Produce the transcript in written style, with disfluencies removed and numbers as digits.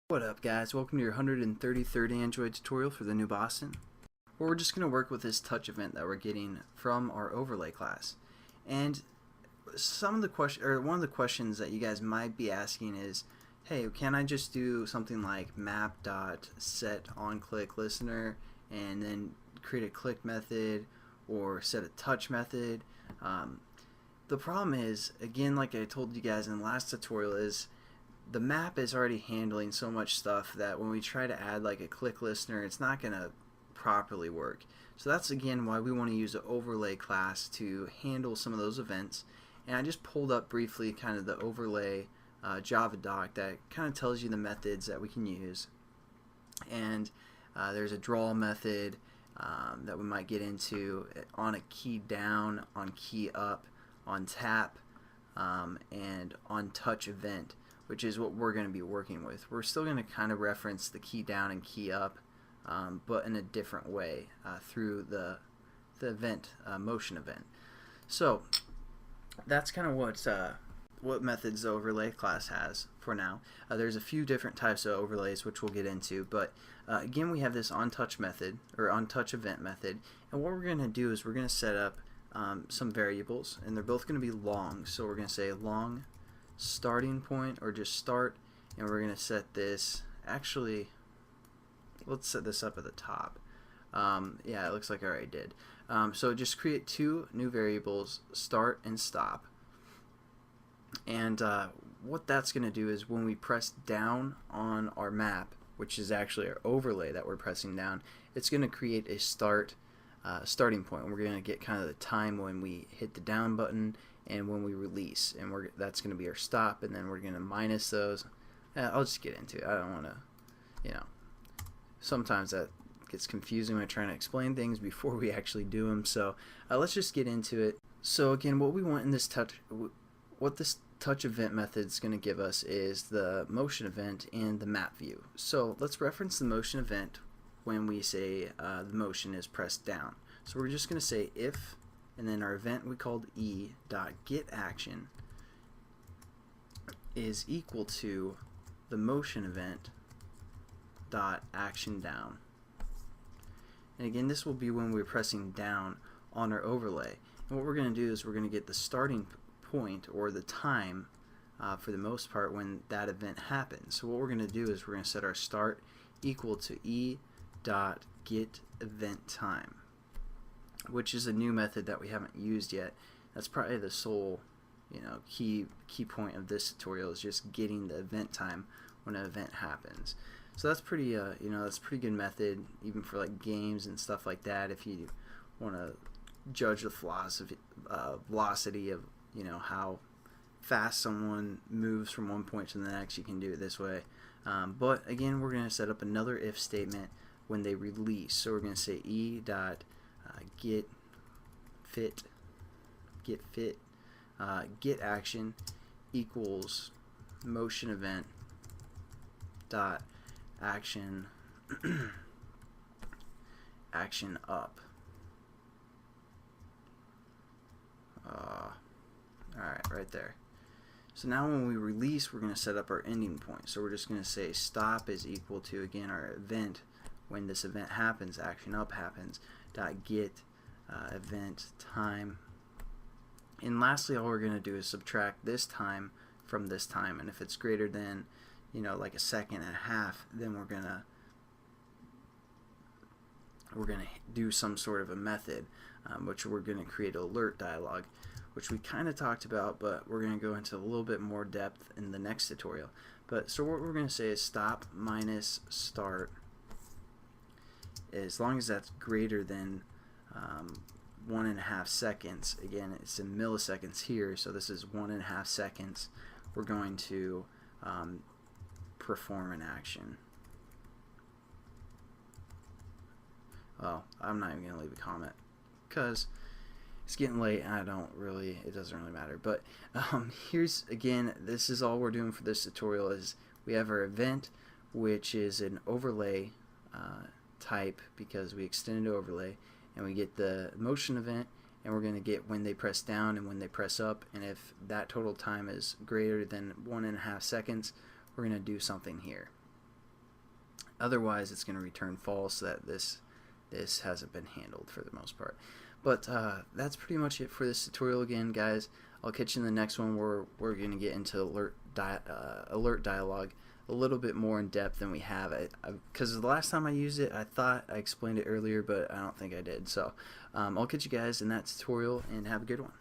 What up guys, welcome to your 133rd Android tutorial for the new Boston, where we're just going to work with this touch event that we're getting from our overlay class. And one of the questions that you guys might be asking is, hey, can I just do something like map.setOnClickListener and then create a click method or set a touch method? The problem is, again, like I told you guys in the last tutorial, is the map is already handling so much stuff that when we try to add like a click listener, it's not going to properly work. So that's again why we want to use the overlay class to handle some of those events. And I just pulled up briefly kind of the overlay Java doc that kind of tells you the methods that we can use. And there's a draw method that we might get into on a key down, on key up, on tap, and on touch event, which is what we're going to be working with. We're still going to kind of reference the key down and key up, but in a different way through the event, motion event. So that's kind of what methods the overlay class has for now. There's a few different types of overlays which we'll get into, but again, we have this onTouch method or onTouch event method, and what we're going to do is we're going to set up some variables, and they're both going to be long. So we're going to say long starting point, or just start, and we're going to set this, actually let's set this up at the top. Yeah, it looks like I already did. So just create two new variables, start and stop, and what that's going to do is when we press down on our map, which is actually our overlay that we're pressing down, it's going to create a starting point. We're going to get kind of the time when we hit the down button and when we release, and that's going to be our stop, and then we're going to minus those. I'll just get into it. I don't want to, sometimes that gets confusing when I'm trying to explain things before we actually do them. So let's just get into it. So again, what we want in this what this touch event method is going to give us is the motion event and the map view. So let's reference the motion event when we say the motion is pressed down. So we're just going to say if, and then our event we called e.getAction is equal to the motion event dot action down. And again, this will be when we're pressing down on our overlay. And what we're going to do is we're going to get the starting point, or the time for the most part, when that event happens. So what we're going to do is we're going to set our start equal to e.getEventTime, which is a new method that we haven't used yet. That's probably the sole key point of this tutorial, is just getting the event time when an event happens. So that's pretty that's a pretty good method even for like games and stuff like that. If you want to judge the velocity of how fast someone moves from one point to the next, you can do it this way. But again, we're going to set up another if statement when they release. So we're going to say getAction equals motion event dot action action up. Alright, right there. So now when we release, we're going to set up our ending point. So we're just going to say stop is equal to, again, our event when this event happens, action up happens, dot get event time. And lastly, all we're going to do is subtract this time from this time, and if it's greater than like a second and a half, then we're gonna do some sort of a method, which we're going to create an alert dialog, which we kind of talked about, but we're going to go into a little bit more depth in the next tutorial. But so what we're going to say is stop minus start, as long as that's greater than 1.5 seconds. Again, it's in milliseconds here, so this is 1.5 seconds. We're going to perform an action. Well, I'm not even going to leave a comment because it's getting late and it doesn't really matter. But here's, again, this is all we're doing for this tutorial. Is we have our event, which is an overlay type because we extended overlay, and we get the motion event, and we're going to get when they press down and when they press up, and if that total time is greater than 1.5 seconds, we're going to do something here. Otherwise, it's going to return false that this hasn't been handled for the most part. But that's pretty much it for this tutorial again, guys. I'll catch you in the next one where we're going to get into alert dialog a little bit more in depth than we have. Because the last time I used it, I thought I explained it earlier, but I don't think I did. So I'll catch you guys in that tutorial, and have a good one.